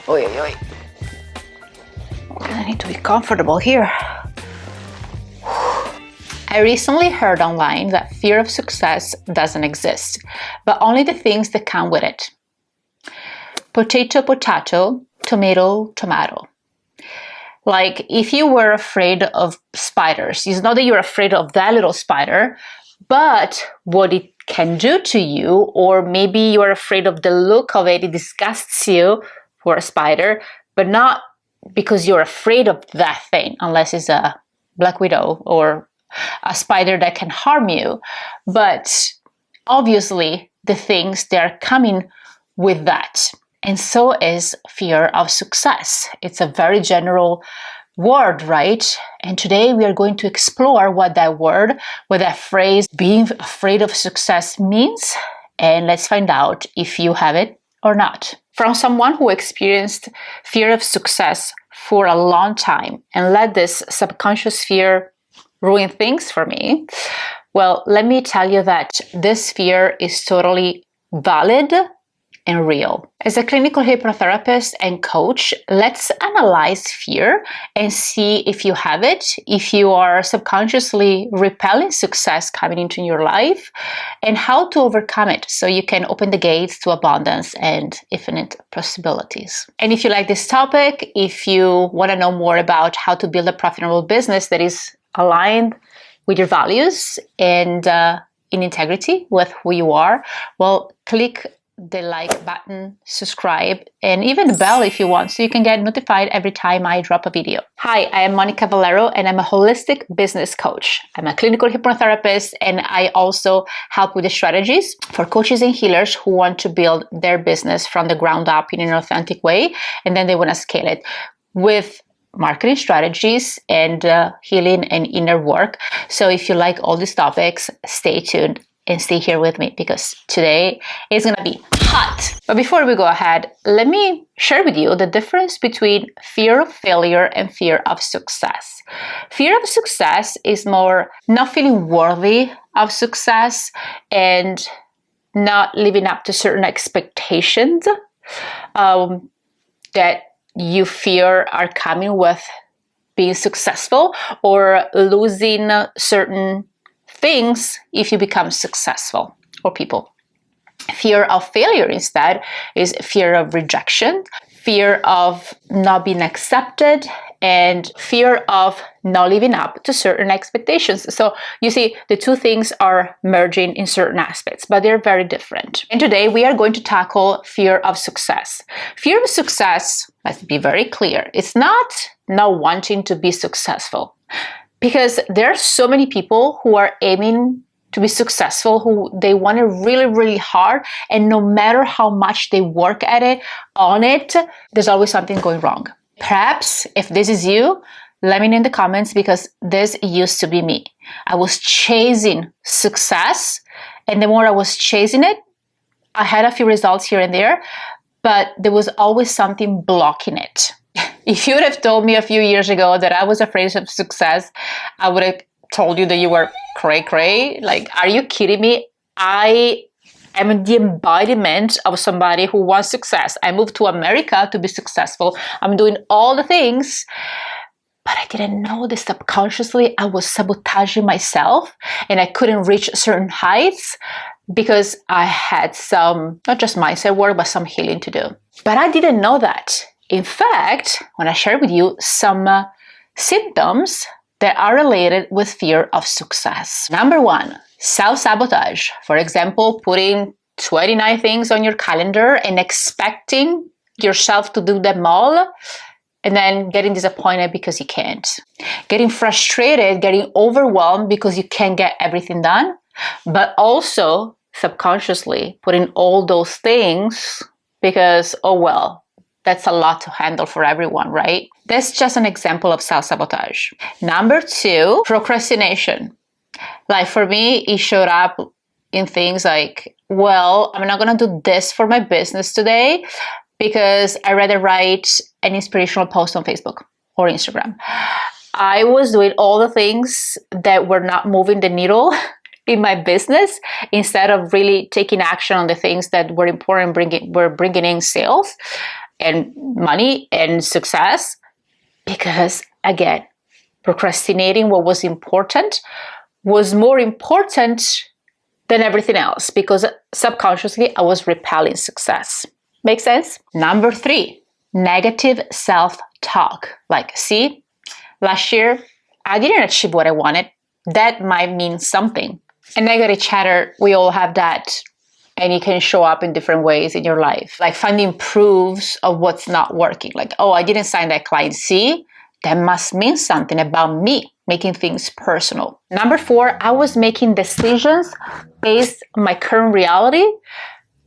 Oi, oi, oi. I need to be comfortable here. I recently heard online that fear of success doesn't exist, but only the things that come with it. Potato, potato, tomato, tomato. Like if you were afraid of spiders, it's not that you're afraid of that little spider, but what it can do to you, or maybe you're afraid of the look of it, it disgusts you for a spider, but not because you're afraid of that thing, unless it's a black widow or a spider that can harm you. But obviously the things that are coming with that. And so is fear of success. It's a very general word, right? And today we are going to explore what that word, what that phrase, being afraid of success means. And let's find out if you have it or not. From someone who experienced fear of success for a long time and let this subconscious fear ruin things for me, well, let me tell you that this fear is totally valid and real. As a clinical hypnotherapist and coach, let's analyze fear and see if you have it, if you are subconsciously repelling success coming into your life, and how to overcome it so you can open the gates to abundance and infinite possibilities. And if you like this topic, if you want to know more about how to build a profitable business that is aligned with your values and in integrity with who you are, well, click the like button, subscribe, and even the bell if you want, so you can get notified every time I drop a video. Hi, I am Monica Valero, and I'm a holistic business coach. I'm a clinical hypnotherapist, and I also help with the strategies for coaches and healers who want to build their business from the ground up in an authentic way, and then they want to scale it with marketing strategies and healing and inner work. So if you like all these topics, stay tuned and stay here with me, because today is going to be hot. But before we go ahead, let me share with you the difference between fear of failure and fear of success. Fear of success is more not feeling worthy of success and not living up to certain expectations that you fear are coming with being successful, or losing certain things if you become successful, or people. Fear of failure instead is fear of rejection, fear of not being accepted, and fear of not living up to certain expectations. So you see, the two things are merging in certain aspects, but they're very different. And today we are going to tackle fear of success. Fear of success, let's be very clear, it's not wanting to be successful. Because there are so many people who are aiming to be successful, who they want it really, really hard, and no matter how much they work at it, on it, there's always something going wrong. Perhaps if this is you, let me know in the comments, because this used to be me. I was chasing success, and the more I was chasing it, I had a few results here and there, but there was always something blocking it. If you would have told me a few years ago that I was afraid of success, I would have told you that you were cray-cray. Like, are you kidding me? I am the embodiment of somebody who wants success. I moved to America to be successful. I'm doing all the things, but I didn't know that subconsciously I was sabotaging myself, and I couldn't reach certain heights because I had some, not just mindset work, but some healing to do. But I didn't know that. In fact, I want to share with you some symptoms that are related with fear of success. Number one, self-sabotage. For example, putting 29 things on your calendar and expecting yourself to do them all, and then getting disappointed because you can't. Getting frustrated, getting overwhelmed because you can't get everything done, but also subconsciously putting all those things because, oh well, that's a lot to handle for everyone, right? That's just an example of self-sabotage. Number two, procrastination. Like for me, it showed up in things like, well, I'm not gonna do this for my business today because I'd rather write an inspirational post on Facebook or Instagram. I was doing all the things that were not moving the needle in my business instead of really taking action on the things that were important, were bringing in sales. and money and success? Because again, procrastinating what was important was more important than everything else, because subconsciously I was repelling success. Make sense? Number 3, negative self-talk. Like, see, last year I didn't achieve what I wanted. That might mean something. A negative chatter, we all have that. And it can show up in different ways in your life. Like finding proofs of what's not working. Like, oh, I didn't sign that client. See, that must mean something about me, making things personal. Number 4, I was making decisions based on my current reality,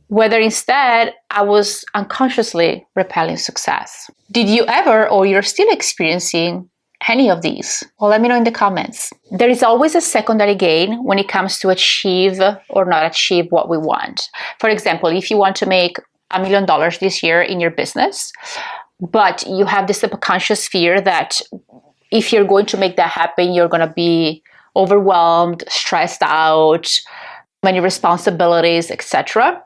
whether instead I was unconsciously repelling success. Did you ever, or you're still experiencing any of these? Well, let me know in the comments. There is always a secondary gain when it comes to achieve or not achieve what we want. For example, if you want to make $1 million this year in your business, but you have this subconscious fear that if you're going to make that happen, you're going to be overwhelmed, stressed out, many responsibilities, etc.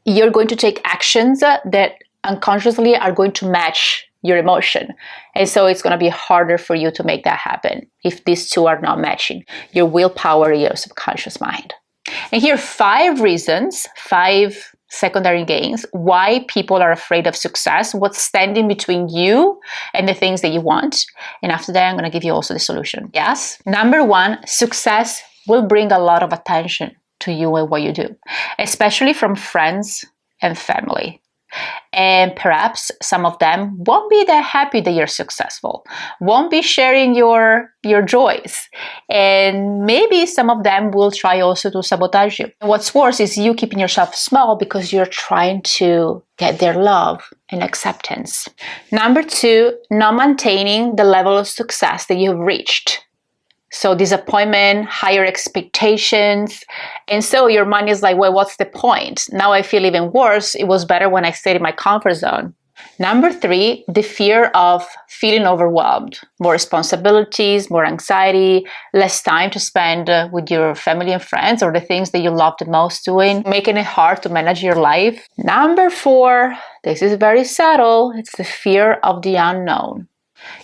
You're going to take actions that unconsciously are going to match your emotion. And so it's going to be harder for you to make that happen if these two are not matching, your willpower, your subconscious mind. And here are 5 reasons, 5 secondary gains, why people are afraid of success, what's standing between you and the things that you want. And after that, I'm going to give you also the solution. Yes. Number 1, success will bring a lot of attention to you and what you do, especially from friends and family. And perhaps some of them won't be that happy that you're successful, won't be sharing your joys. And maybe some of them will try also to sabotage you. And what's worse is you keeping yourself small because you're trying to get their love and acceptance. Number 2, not maintaining the level of success that you've reached. So disappointment, higher expectations. And so your mind is like, well, what's the point? Now I feel even worse. It was better when I stayed in my comfort zone. Number 3, the fear of feeling overwhelmed. More responsibilities, more anxiety, less time to spend with your family and friends or the things that you love the most doing, making it hard to manage your life. Number 4, this is very subtle. It's the fear of the unknown.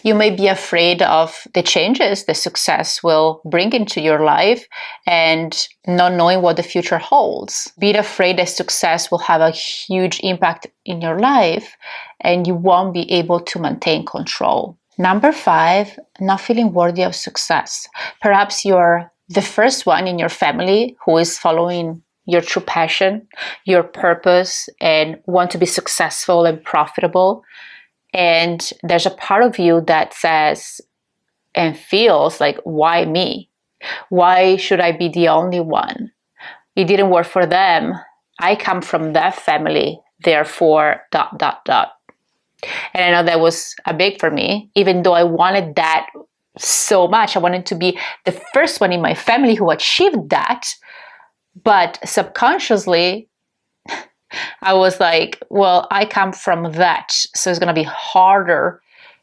You may be afraid of the changes that success will bring into your life and not knowing what the future holds. Be afraid that success will have a huge impact in your life and you won't be able to maintain control. Number 5, not feeling worthy of success. Perhaps you're the first one in your family who is following your true passion, your purpose, and want to be successful and profitable. And there's a part of you that says and feels like, why me? Why should I be the only one? It didn't work for them. I come from that family, therefore, ... And I know that was a big for me, even though I wanted that so much. I wanted to be the first one in my family who achieved that. But subconsciously, I was like, well, I come from that, so it's going to be harder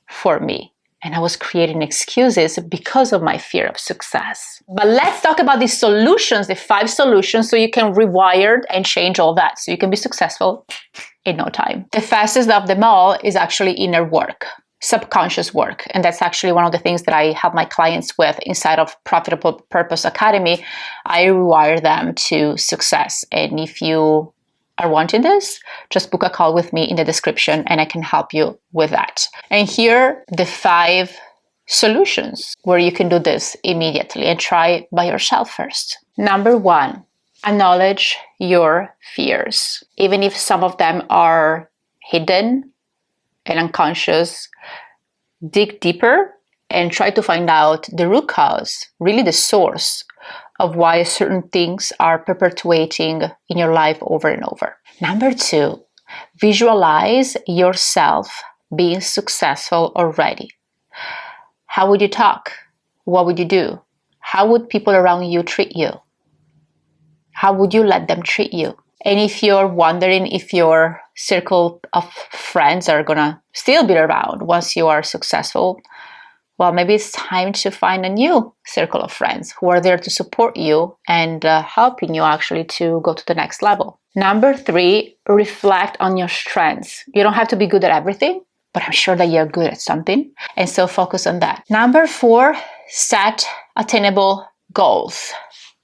for me. And I was creating excuses because of my fear of success. But let's talk about these solutions, the 5 solutions, so you can rewire and change all that, so you can be successful in no time. The fastest of them all is actually inner work, subconscious work. And that's actually one of the things that I help my clients with inside of Profitable Purpose Academy. I rewire them to success. And if you are wanting this, just book a call with me in the description and I can help you with that. And here are the 5 solutions where you can do this immediately and try by yourself first. Number 1, acknowledge your fears. Even if some of them are hidden and unconscious, dig deeper and try to find out the root cause, really the source of why certain things are perpetuating in your life over and over. Number 2, visualize yourself being successful already. How would you talk? What would you do? How would people around you treat you? How would you let them treat you? And if you're wondering if your circle of friends are gonna still be around once you are successful, well, maybe it's time to find a new circle of friends who are there to support you and helping you actually to go to the next level. Number 3, reflect on your strengths. You don't have to be good at everything, but I'm sure that you're good at something. And so focus on that. Number 4, set attainable goals.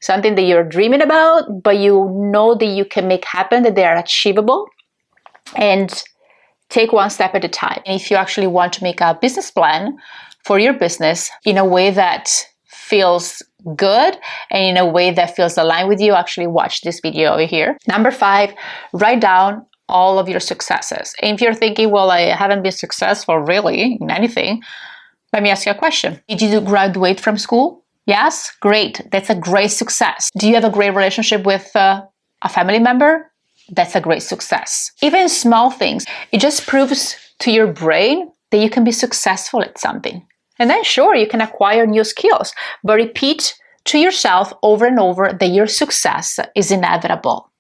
Something that you're dreaming about, but you know that you can make happen, that they are achievable. And take one step at a time. And if you actually want to make a business plan for your business in a way that feels good and in a way that feels aligned with you, actually watch this video over here. Number 5, write down all of your successes. And if you're thinking, well, I haven't been successful really in anything, let me ask you a question. Did you graduate from school? Yes? Great. That's a great success. Do you have a great relationship with a family member? That's a great success. Even small things, it just proves to your brain that you can be successful at something. And then sure, you can acquire new skills, but repeat to yourself over and over that your success is inevitable.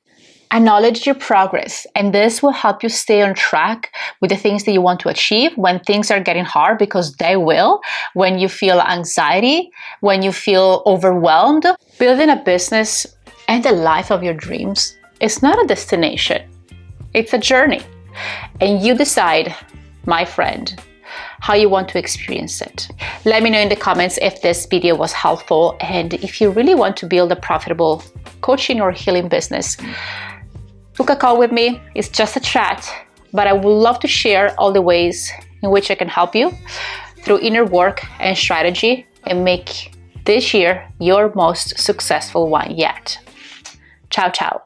Acknowledge your progress, and this will help you stay on track with the things that you want to achieve when things are getting hard, because they will, when you feel anxiety, when you feel overwhelmed. Building a business and the life of your dreams is not a destination, it's a journey. And you decide, my friend, how you want to experience it. Let me know in the comments if this video was helpful, and if you really want to build a profitable coaching or healing business, book a call with me. It's just a chat, but I would love to share all the ways in which I can help you through inner work and strategy and make this year your most successful one yet. Ciao, ciao.